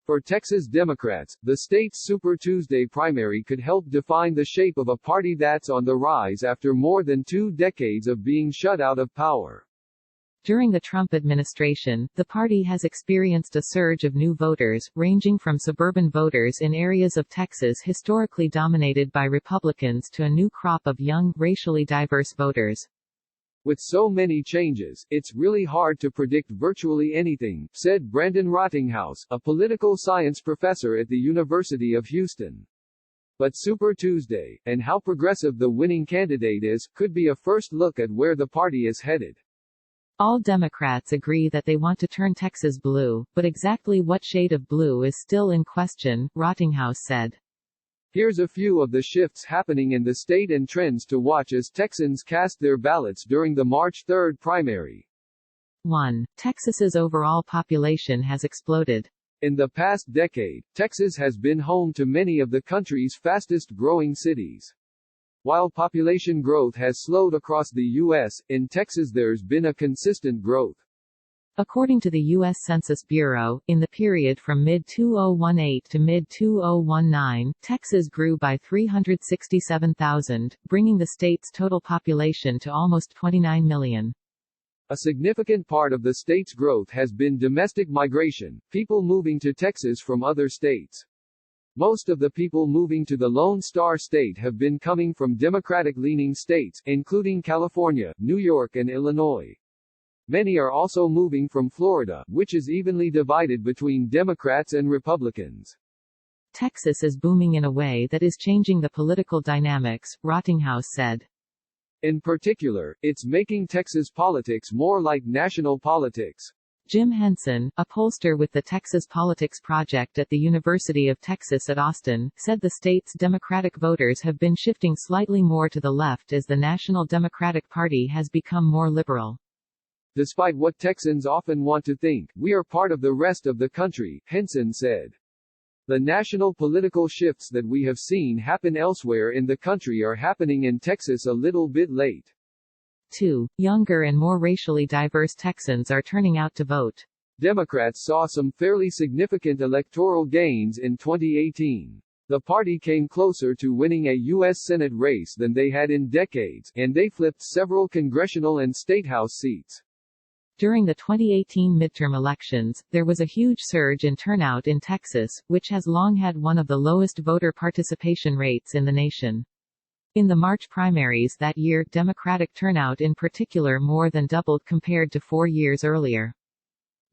For Texas Democrats, the state's Super Tuesday primary could help define the shape of a party that's on the rise after more than 2 decades of being shut out of power. During the Trump administration, the party has experienced a surge of new voters, ranging from suburban voters in areas of Texas historically dominated by Republicans to a new crop of young, racially diverse voters. With so many changes, it's really hard to predict virtually anything, said Brandon Rottinghaus, a political science professor at the University of Houston. But Super Tuesday, and how progressive the winning candidate is, could be a first look at where the party is headed. All Democrats agree that they want to turn Texas blue, but exactly what shade of blue is still in question, Rottinghaus said. Here's a few of the shifts happening in the state and trends to watch as Texans cast their ballots during the March 3 primary. 1. Texas's overall population has exploded. In the past decade, Texas has been home to many of the country's fastest-growing cities. While population growth has slowed across the U.S., in Texas there's been a consistent growth. According to the U.S. Census Bureau, in the period from mid-2018 to mid-2019, Texas grew by 367,000, bringing the state's total population to almost 29 million. A significant part of the state's growth has been domestic migration, people moving to Texas from other states. Most of the people moving to the Lone Star State have been coming from Democratic-leaning states, including California, New York and Illinois. Many are also moving from Florida, which is evenly divided between Democrats and Republicans. Texas is booming in a way that is changing the political dynamics, Rottinghaus said. In particular, it's making Texas politics more like national politics. Jim Henson, a pollster with the Texas Politics Project at the University of Texas at Austin, said the state's Democratic voters have been shifting slightly more to the left as the National Democratic Party has become more liberal. Despite what Texans often want to think, we are part of the rest of the country, Henson said. The national political shifts that we have seen happen elsewhere in the country are happening in Texas a little bit late. 2. Younger and more racially diverse Texans are turning out to vote. Democrats saw some fairly significant electoral gains in 2018. The party came closer to winning a U.S. Senate race than they had in decades, and they flipped several congressional and statehouse seats. During the 2018 midterm elections, there was a huge surge in turnout in Texas, which has long had one of the lowest voter participation rates in the nation. In the March primaries that year, Democratic turnout in particular more than doubled compared to 4 years earlier.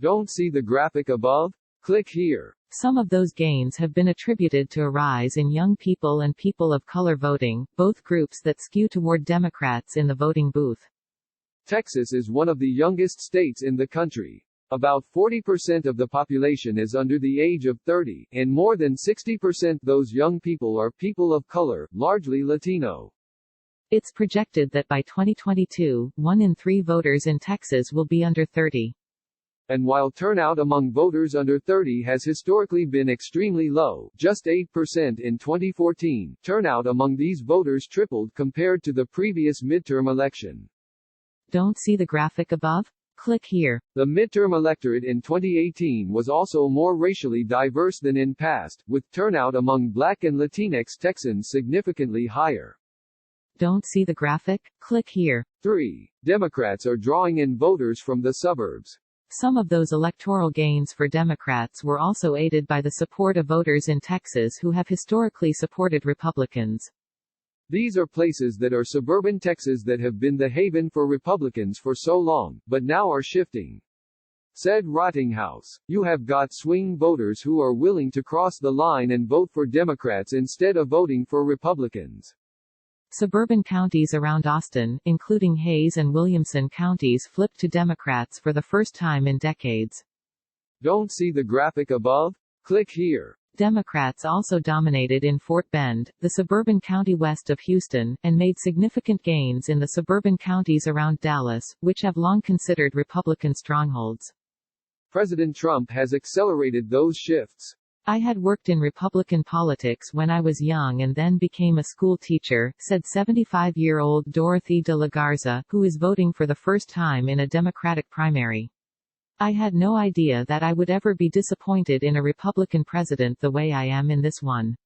Don't see the graphic above? Click here. Some of those gains have been attributed to a rise in young people and people of color voting, both groups that skew toward Democrats in the voting booth. Texas is one of the youngest states in the country. About 40% of the population is under the age of 30, and more than 60% those young people are people of color, largely Latino. It's projected that by 2022, 1 in 3 voters in Texas will be under 30. And while turnout among voters under 30 has historically been extremely low, just 8% in 2014, turnout among these voters tripled compared to the previous midterm election. Don't see the graphic above? Click here. The midterm electorate in 2018 was also more racially diverse than in past, with turnout among Black and Latinx Texans significantly higher. Don't see the graphic? Click here. 3. Democrats are drawing in voters from the suburbs. Some of those electoral gains for Democrats were also aided by the support of voters in Texas who have historically supported Republicans. These are places that are suburban Texas that have been the haven for Republicans for so long, but now are shifting. Said Rottinghaus, you have got swing voters who are willing to cross the line and vote for Democrats instead of voting for Republicans. Suburban counties around Austin, including Hays and Williamson counties, flipped to Democrats for the first time in decades. Don't see the graphic above? Click here. Democrats also dominated in Fort Bend, the suburban county west of Houston, and made significant gains in the suburban counties around Dallas, which have long considered Republican strongholds. President Trump has accelerated those shifts. I had worked in Republican politics when I was young and then became a school teacher, said 75-year-old Dorothy de la Garza, who is voting for the first time in a Democratic primary. I had no idea that I would ever be disappointed in a Republican president the way I am in this one.